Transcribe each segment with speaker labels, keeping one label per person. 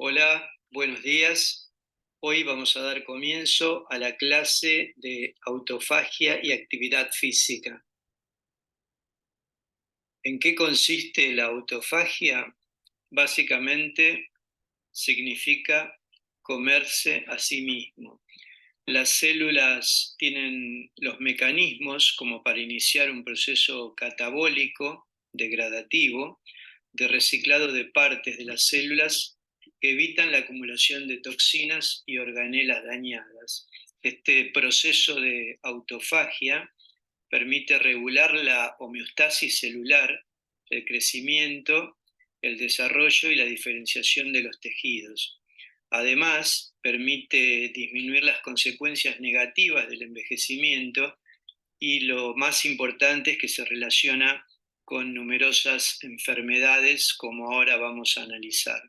Speaker 1: Hola, buenos días. Hoy vamos a dar comienzo a la clase de autofagia y actividad física. ¿En qué consiste la autofagia? Básicamente significa comerse a sí mismo. Las células tienen los mecanismos como para iniciar un proceso catabólico degradativo de reciclado de partes de las células que evitan la acumulación de toxinas y organelas dañadas. Este proceso de autofagia permite regular la homeostasis celular, el crecimiento, el desarrollo y la diferenciación de los tejidos. Además, permite disminuir las consecuencias negativas del envejecimiento y lo más importante es que se relaciona con numerosas enfermedades como ahora vamos a analizar.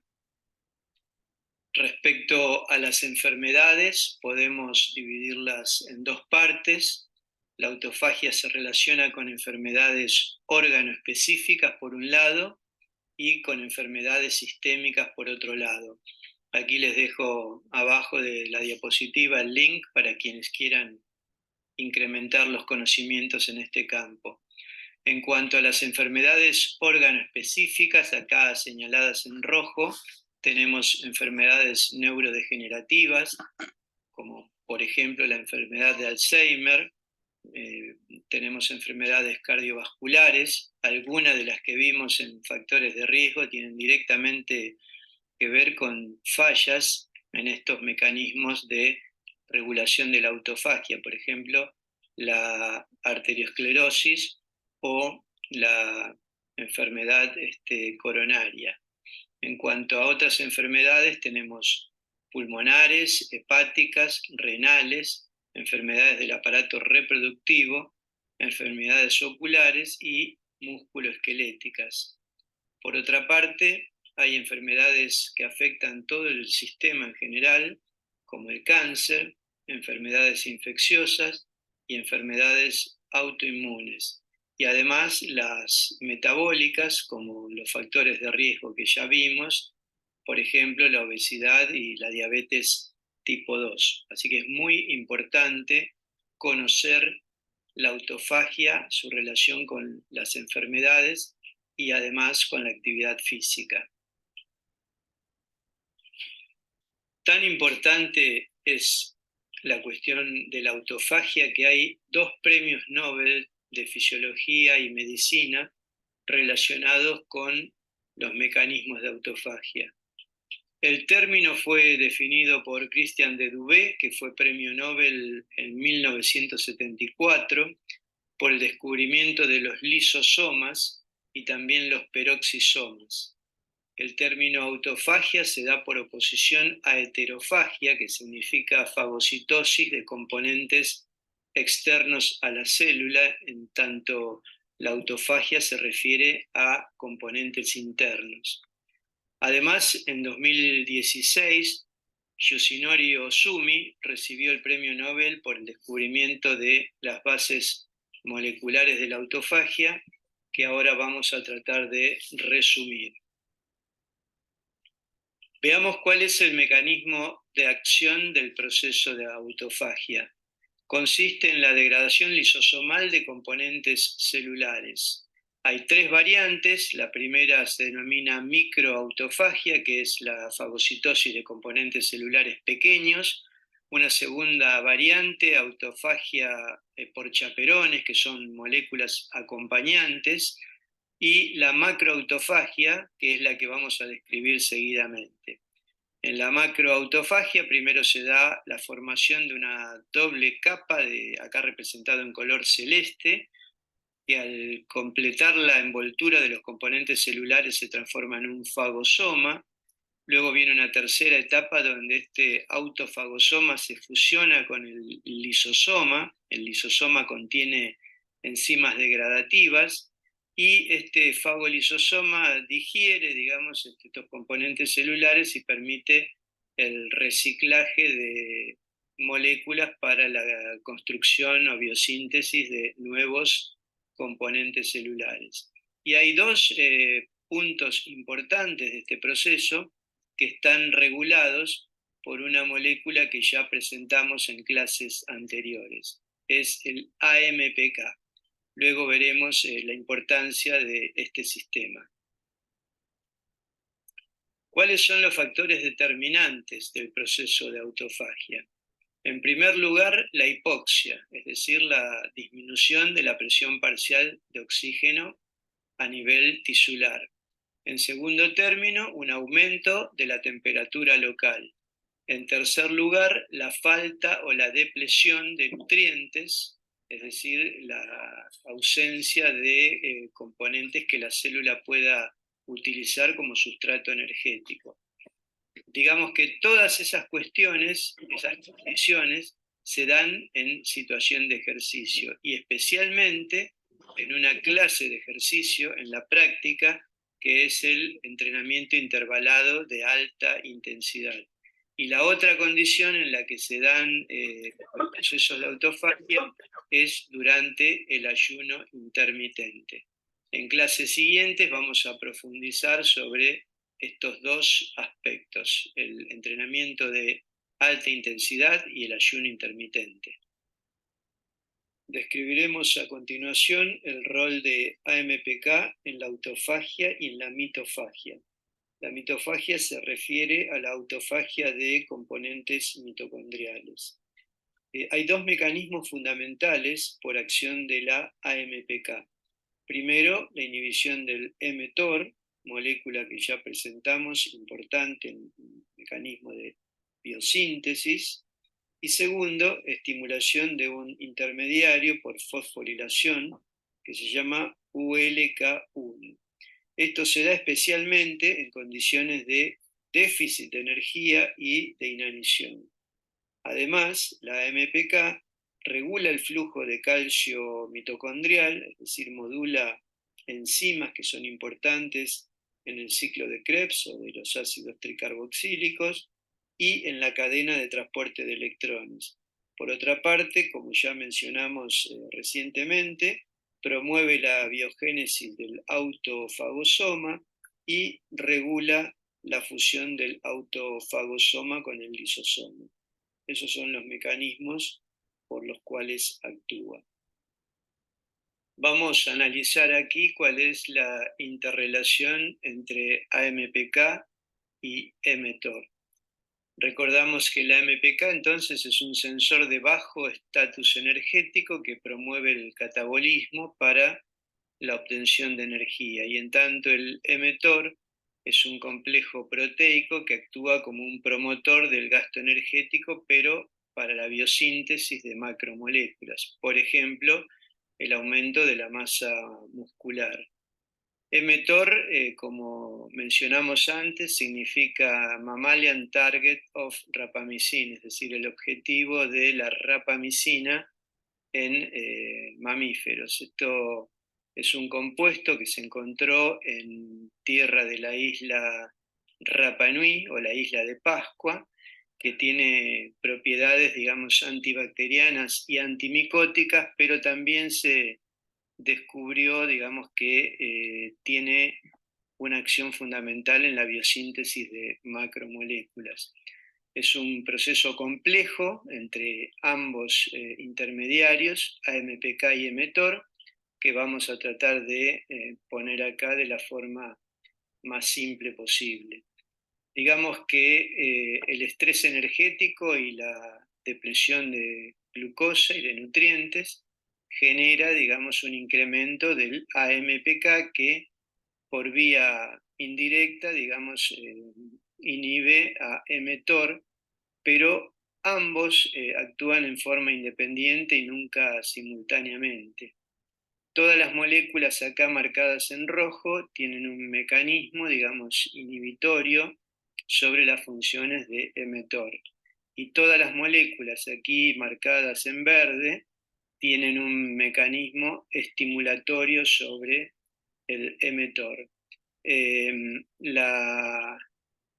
Speaker 1: Respecto a las enfermedades, podemos dividirlas en dos partes. La autofagia se relaciona con enfermedades órgano-específicas por un lado y con enfermedades sistémicas por otro lado. Aquí les dejo abajo de la diapositiva el link para quienes quieran incrementar los conocimientos en este campo. En cuanto a las enfermedades órgano-específicas, acá señaladas en rojo, tenemos enfermedades neurodegenerativas, como por ejemplo la enfermedad de Alzheimer, tenemos enfermedades cardiovasculares, algunas de las que vimos en factores de riesgo tienen directamente que ver con fallas en estos mecanismos de regulación de la autofagia, por ejemplo, la arteriosclerosis o la enfermedad coronaria. En cuanto a otras enfermedades, tenemos pulmonares, hepáticas, renales, enfermedades del aparato reproductivo, enfermedades oculares y musculoesqueléticas. Por otra parte, hay enfermedades que afectan todo el sistema en general, como el cáncer, enfermedades infecciosas y enfermedades autoinmunes. Y además las metabólicas, como los factores de riesgo que ya vimos, por ejemplo, la obesidad y la diabetes tipo 2. Así que es muy importante conocer la autofagia, su relación con las enfermedades y además con la actividad física. Tan importante es la cuestión de la autofagia que hay 2 premios Nobel de Fisiología y Medicina relacionados con los mecanismos de autofagia. El término fue definido por Christian de Duvet, que fue premio Nobel en 1974, por el descubrimiento de los lisosomas y también los peroxisomas. El término autofagia se da por oposición a heterofagia, que significa fagocitosis de componentes externos a la célula, en tanto la autofagia se refiere a componentes internos. Además, en 2016, Yoshinori Ozumi recibió el premio Nobel por el descubrimiento de las bases moleculares de la autofagia, que ahora vamos a tratar de resumir. Veamos cuál es el mecanismo de acción del proceso de autofagia. Consiste en la degradación lisosomal de componentes celulares. Hay 3 variantes. La primera se denomina microautofagia, que es la fagocitosis de componentes celulares pequeños. Una segunda variante, autofagia por chaperones, que son moléculas acompañantes. Y la macroautofagia, que es la que vamos a describir seguidamente. En la macroautofagia primero se da la formación de una doble capa, acá representado en color celeste, que al completar la envoltura de los componentes celulares se transforma en un fagosoma. Luego viene una tercera etapa donde este autofagosoma se fusiona con el lisosoma. El lisosoma contiene enzimas degradativas y este fagolisosoma digiere, digamos, estos componentes celulares y permite el reciclaje de moléculas para la construcción o biosíntesis de nuevos componentes celulares. Y hay 2 puntos importantes de este proceso. que están regulados por una molécula que ya presentamos en clases anteriores. Es el AMPK. Luego veremos la importancia de este sistema. ¿Cuáles son los factores determinantes del proceso de autofagia? En primer lugar, la hipoxia, es decir, la disminución de la presión parcial de oxígeno a nivel tisular. En segundo término, un aumento de la temperatura local. En tercer lugar, la falta o la depleción de nutrientes, es decir, la ausencia de componentes que la célula pueda utilizar como sustrato energético. Digamos que todas esas cuestiones, esas condiciones, se dan en situación de ejercicio y especialmente en una clase de ejercicio, en la práctica, que es el entrenamiento intervalado de alta intensidad. Y la otra condición en la que se dan los procesos de autofagia es durante el ayuno intermitente. En clases siguientes vamos a profundizar sobre estos dos aspectos, el entrenamiento de alta intensidad y el ayuno intermitente. Describiremos a continuación el rol de AMPK en la autofagia y en la mitofagia. La mitofagia se refiere a la autofagia de componentes mitocondriales. Hay dos mecanismos fundamentales por acción de la AMPK. Primero, la inhibición del mTOR, molécula que ya presentamos, importante en el mecanismo de biosíntesis. Y segundo, estimulación de un intermediario por fosforilación que se llama ULK1. Esto se da especialmente en condiciones de déficit de energía y de inanición. Además, la AMPK regula el flujo de calcio mitocondrial, es decir, modula enzimas que son importantes en el ciclo de Krebs o de los ácidos tricarboxílicos y en la cadena de transporte de electrones. Por otra parte, como ya mencionamos recientemente, promueve la biogénesis del autofagosoma y regula la fusión del autofagosoma con el lisosoma. Esos son los mecanismos por los cuales actúa. Vamos a analizar aquí cuál es la interrelación entre AMPK y mTOR. Recordamos que la AMPK entonces es un sensor de bajo estatus energético que promueve el catabolismo para la obtención de energía, y en tanto el mTOR es un complejo proteico que actúa como un promotor del gasto energético, pero para la biosíntesis de macromoléculas, por ejemplo, el aumento de la masa muscular. mTOR, como mencionamos antes, significa Mammalian Target of Rapamycin, es decir, el objetivo de la rapamicina en mamíferos. Esto es un compuesto que se encontró en tierra de la isla Rapa Nui o la isla de Pascua, que tiene propiedades, digamos, antibacterianas y antimicóticas, pero también se descubrió, digamos, que tiene una acción fundamental en la biosíntesis de macromoléculas. Es un proceso complejo entre ambos intermediarios, AMPK y mTOR, que vamos a tratar de poner acá de la forma más simple posible. Digamos que el estrés energético y la depresión de glucosa y de nutrientes genera, digamos, un incremento del AMPK que por vía indirecta, digamos, inhibe a mTOR, pero ambos actúan en forma independiente y nunca simultáneamente. Todas las moléculas acá marcadas en rojo tienen un mecanismo, digamos, inhibitorio sobre las funciones de mTOR. Y todas las moléculas aquí marcadas en verde tienen un mecanismo estimulatorio sobre el mTOR. La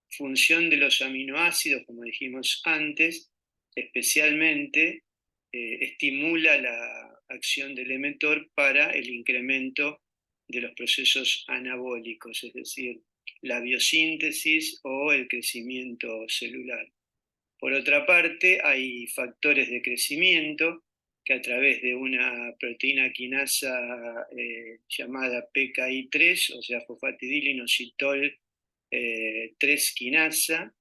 Speaker 1: función de los aminoácidos, como dijimos antes, especialmente estimula la acción del mTOR para el incremento de los procesos anabólicos, es decir, la biosíntesis o el crecimiento celular. Por otra parte, hay factores de crecimiento que a través de una proteína quinasa llamada PKI3, o sea, fosfatidilinositol 3 quinasa,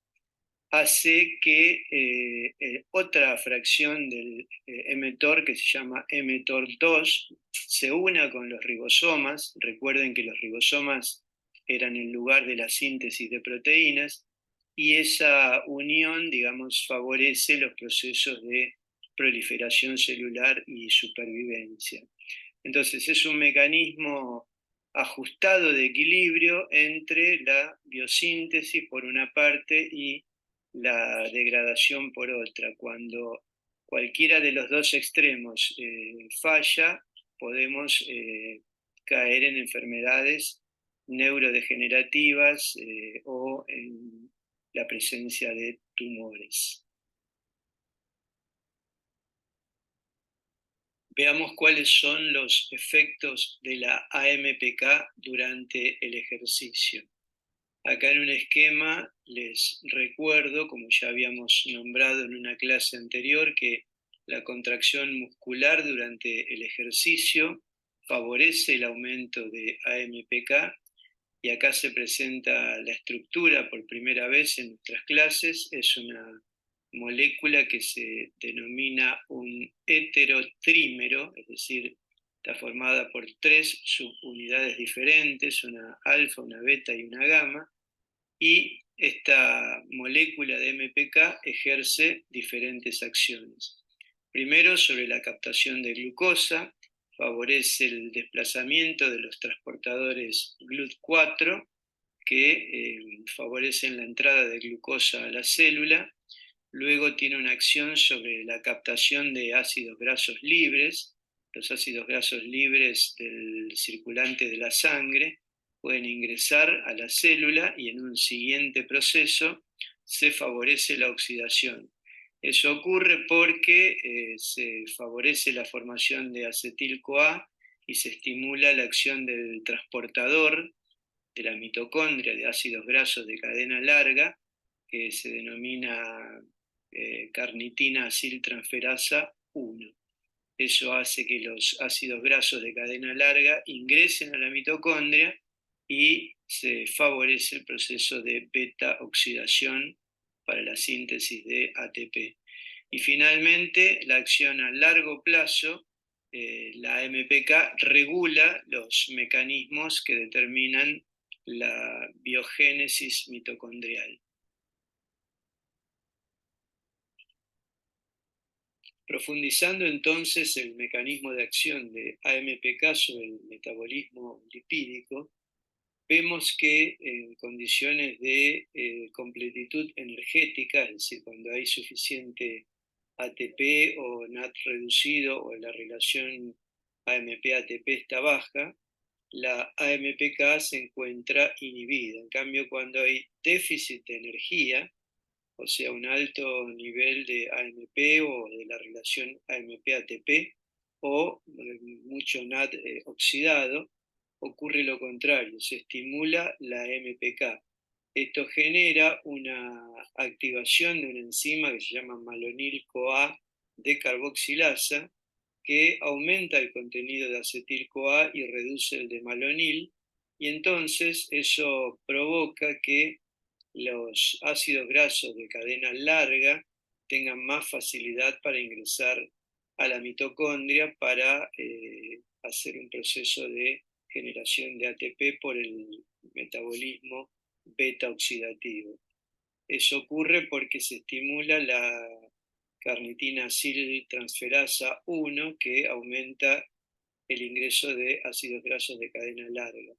Speaker 1: hace que otra fracción del mTOR, que se llama mTOR2, se una con los ribosomas. Recuerden que los ribosomas eran el lugar de la síntesis de proteínas, y esa unión, digamos, favorece los procesos de proliferación celular y supervivencia. Entonces es un mecanismo ajustado de equilibrio entre la biosíntesis por una parte y la degradación por otra. Cuando cualquiera de los dos extremos falla, podemos caer en enfermedades neurodegenerativas o en la presencia de tumores. Veamos cuáles son los efectos de la AMPK durante el ejercicio. Acá en un esquema les recuerdo, como ya habíamos nombrado en una clase anterior, que la contracción muscular durante el ejercicio favorece el aumento de AMPK, y acá se presenta la estructura por primera vez en nuestras clases. Es una molécula que se denomina un heterotrímero, es decir, está formada por 3 subunidades diferentes, una alfa, una beta y una gamma, y esta molécula de MPK ejerce diferentes acciones. Primero, sobre la captación de glucosa, favorece el desplazamiento de los transportadores GLUT4, que favorecen la entrada de glucosa a la célula. Luego tiene una acción sobre la captación de ácidos grasos libres. Los ácidos grasos libres del circulante de la sangre pueden ingresar a la célula y en un siguiente proceso se favorece la oxidación. Eso ocurre porque se favorece la formación de acetil-CoA y se estimula la acción del transportador de la mitocondria de ácidos grasos de cadena larga, que se denomina carnitina aciltransferasa 1. Eso hace que los ácidos grasos de cadena larga ingresen a la mitocondria y se favorece el proceso de beta oxidación para la síntesis de ATP. Y finalmente, la acción a largo plazo, la MPK regula los mecanismos que determinan la biogénesis mitocondrial. Profundizando entonces el mecanismo de acción de AMPK sobre el metabolismo lipídico, vemos que en condiciones de completitud energética, es decir, cuando hay suficiente ATP o NAT reducido o la relación AMP-ATP está baja, la AMPK se encuentra inhibida. En cambio, cuando hay déficit de energía, o sea, un alto nivel de AMP o de la relación AMP-ATP, o mucho NAT oxidado, ocurre lo contrario, se estimula la MPK. Esto genera una activación de una enzima que se llama malonil-CoA decarboxilasa, que aumenta el contenido de acetil-CoA y reduce el de malonil, y entonces eso provoca que los ácidos grasos de cadena larga tengan más facilidad para ingresar a la mitocondria para hacer un proceso de generación de ATP por el metabolismo beta oxidativo. Eso ocurre porque se estimula la carnitina aciltransferasa 1, que aumenta el ingreso de ácidos grasos de cadena larga.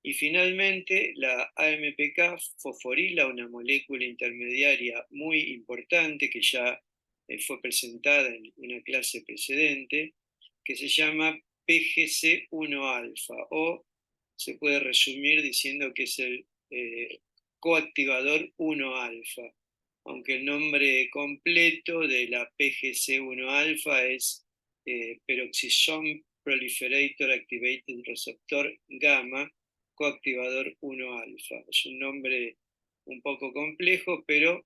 Speaker 1: Y finalmente, la AMPK fosforila una molécula intermediaria muy importante que ya fue presentada en una clase precedente, que se llama PGC1-alfa, o se puede resumir diciendo que es el coactivador 1-alfa, aunque el nombre completo de la PGC1-alfa es peroxisome Proliferator Activated Receptor gamma, coactivador 1-alfa. Es un nombre un poco complejo, pero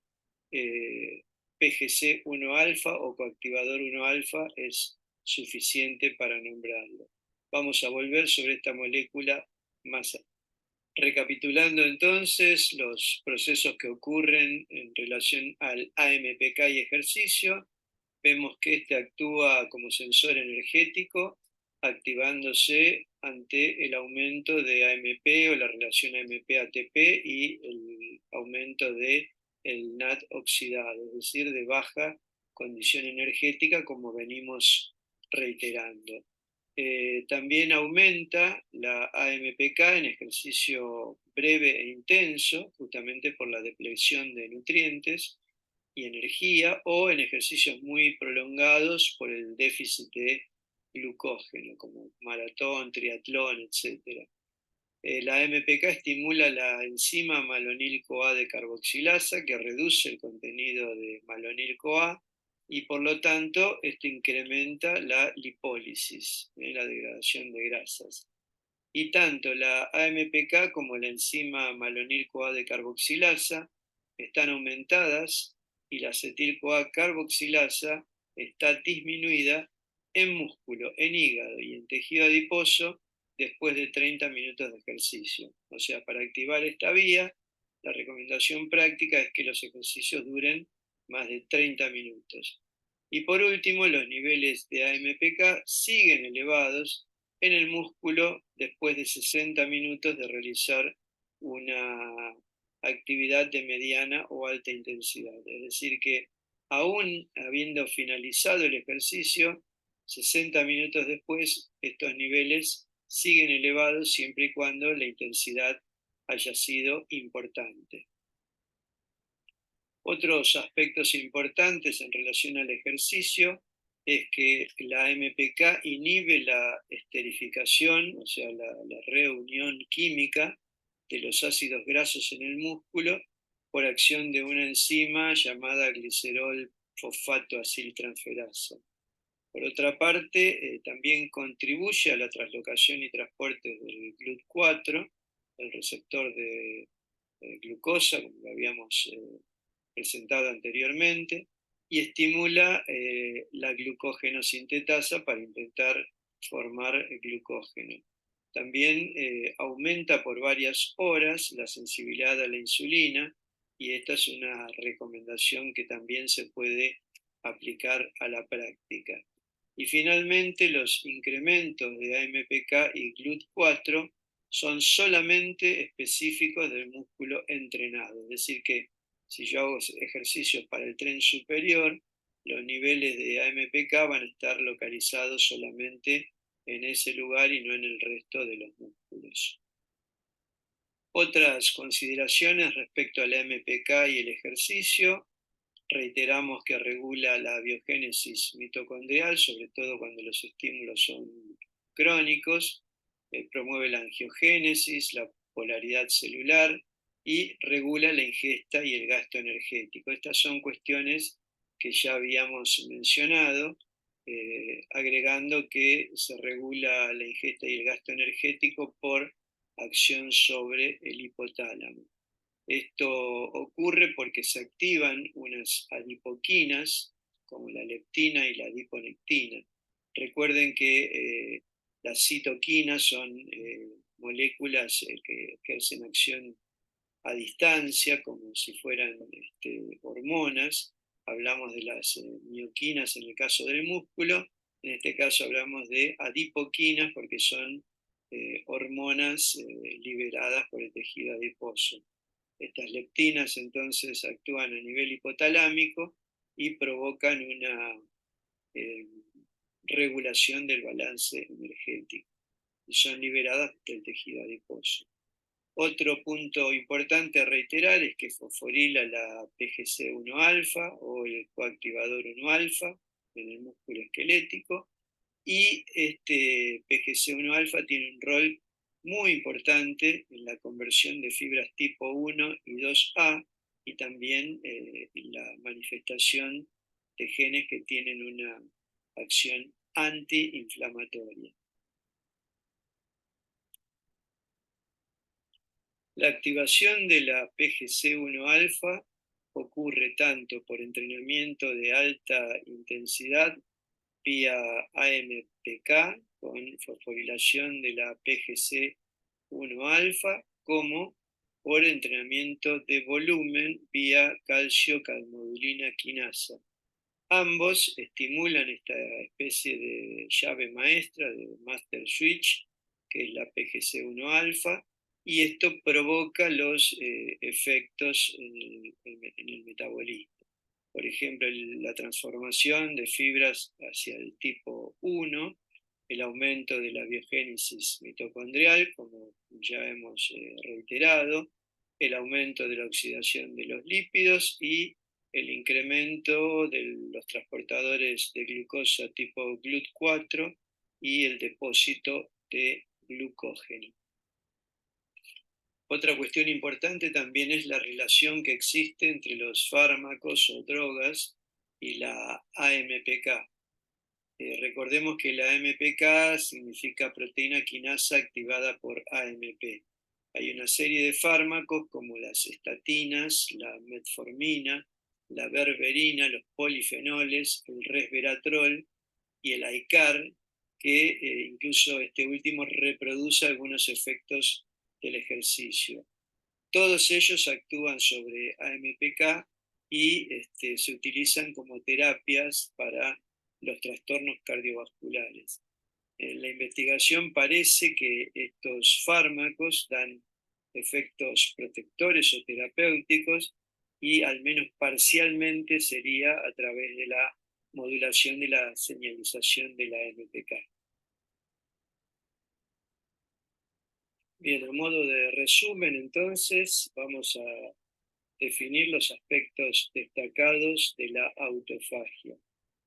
Speaker 1: PGC 1-alfa o coactivador 1-alfa es suficiente para nombrarlo. Vamos a volver sobre esta molécula más adelante. Recapitulando entonces los procesos que ocurren en relación al AMPK y ejercicio, vemos que este actúa como sensor energético, activándose ante el aumento de AMP o la relación AMP-ATP y el aumento del NAD oxidado, es decir, de baja condición energética, como venimos reiterando. También aumenta la AMPK en ejercicio breve e intenso, justamente por la depleción de nutrientes y energía, o en ejercicios muy prolongados por el déficit de glucógeno, como maratón, triatlón, etc. La AMPK estimula la enzima malonil-CoA de carboxilasa, que reduce el contenido de malonil-CoA, y por lo tanto esto incrementa la lipólisis, la degradación de grasas. Y tanto la AMPK como la enzima malonil-CoA de carboxilasa están aumentadas y la acetil-CoA carboxilasa está disminuida en músculo, en hígado y en tejido adiposo después de 30 minutos de ejercicio. O sea, para activar esta vía, la recomendación práctica es que los ejercicios duren más de 30 minutos. Y por último, los niveles de AMPK siguen elevados en el músculo después de 60 minutos de realizar una actividad de mediana o alta intensidad. Es decir, que aún habiendo finalizado el ejercicio, 60 minutos después, estos niveles siguen elevados siempre y cuando la intensidad haya sido importante. Otros aspectos importantes en relación al ejercicio es que la AMPK inhibe la esterificación, o sea, la reunión química de los ácidos grasos en el músculo por acción de una enzima llamada glicerol fosfato aciltransferasa. Por otra parte, también contribuye a la translocación y transporte del GLUT4, el receptor de glucosa, como lo habíamos presentado anteriormente, y estimula la glucógeno-sintetasa para intentar formar glucógeno. También aumenta por varias horas la sensibilidad a la insulina, y esta es una recomendación que también se puede aplicar a la práctica. Y finalmente, los incrementos de AMPK y GLUT4 son solamente específicos del músculo entrenado, es decir que si yo hago ejercicios para el tren superior, los niveles de AMPK van a estar localizados solamente en ese lugar y no en el resto de los músculos. Otras consideraciones respecto al AMPK y el ejercicio: reiteramos que regula la biogénesis mitocondrial, sobre todo cuando los estímulos son crónicos, promueve la angiogénesis, la polaridad celular y regula la ingesta y el gasto energético. Estas son cuestiones que ya habíamos mencionado, agregando que se regula la ingesta y el gasto energético por acción sobre el hipotálamo. Esto ocurre porque se activan unas adipoquinas, como la leptina y la adiponectina. Recuerden que las citoquinas son moléculas que ejercen acción a distancia, como si fueran hormonas. Hablamos de las mioquinas en el caso del músculo, en este caso hablamos de adipoquinas porque son hormonas liberadas por el tejido adiposo. Estas leptinas entonces actúan a nivel hipotalámico y provocan una regulación del balance energético y son liberadas del tejido adiposo. Otro punto importante a reiterar es que fosforila la PGC1-alfa o el coactivador 1-alfa en el músculo esquelético, y este PGC1-alfa tiene un rol muy importante en la conversión de fibras tipo 1 y 2A y también en la manifestación de genes que tienen una acción antiinflamatoria. La activación de la PGC1-alfa ocurre tanto por entrenamiento de alta intensidad vía AMPK con fosforilación de la PGC1-alfa, como por entrenamiento de volumen vía calcio-calmodulina quinasa. Ambos estimulan esta especie de llave maestra, de master switch, que es la PGC1-alfa, y esto provoca los efectos en el metabolismo. Por ejemplo, la transformación de fibras hacia el tipo 1, el aumento de la biogénesis mitocondrial, como ya hemos reiterado, el aumento de la oxidación de los lípidos y el incremento de los transportadores de glucosa tipo GLUT4 y el depósito de glucógeno. Otra cuestión importante también es la relación que existe entre los fármacos o drogas y la AMPK. Recordemos que la AMPK significa proteína quinasa activada por AMP. Hay una serie de fármacos como las estatinas, la metformina, la berberina, los polifenoles, el resveratrol y el AICAR, que incluso este último reproduce algunos efectos del ejercicio. Todos ellos actúan sobre AMPK y se utilizan como terapias para los trastornos cardiovasculares. En la investigación parece que estos fármacos dan efectos protectores o terapéuticos y al menos parcialmente sería a través de la modulación de la señalización de la AMPK. Bien, a modo de resumen, entonces, vamos a definir los aspectos destacados de la autofagia.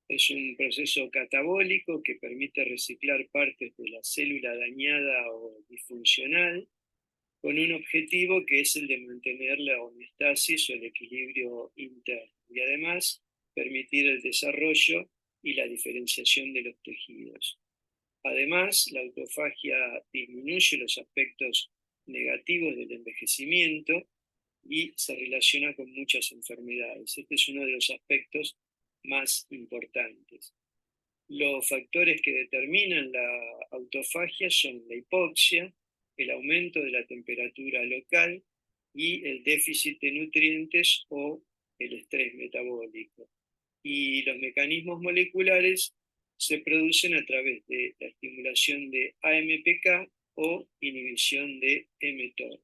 Speaker 1: Es un proceso catabólico que permite reciclar partes de la célula dañada o disfuncional con un objetivo que es el de mantener la homeostasis o el equilibrio interno y además permitir el desarrollo y la diferenciación de los tejidos. Además, la autofagia disminuye los aspectos negativos del envejecimiento y se relaciona con muchas enfermedades. Este es uno de los aspectos más importantes. Los factores que determinan la autofagia son la hipoxia, el aumento de la temperatura local y el déficit de nutrientes o el estrés metabólico. Y los mecanismos moleculares se producen a través de la estimulación de AMPK o inhibición de mTOR.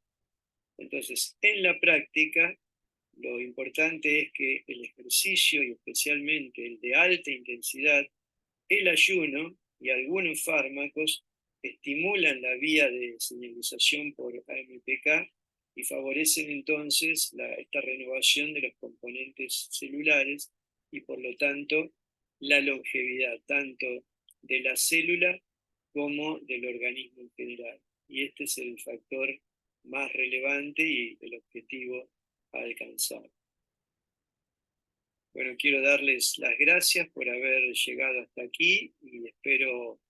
Speaker 1: Entonces, en la práctica, lo importante es que el ejercicio, y especialmente el de alta intensidad, el ayuno y algunos fármacos estimulan la vía de señalización por AMPK y favorecen entonces esta renovación de los componentes celulares y por lo tanto la longevidad tanto de la célula como del organismo en general. Y este es el factor más relevante y el objetivo a alcanzar. Bueno, quiero darles las gracias por haber llegado hasta aquí y espero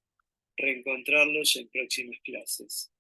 Speaker 1: reencontrarlos en próximas clases.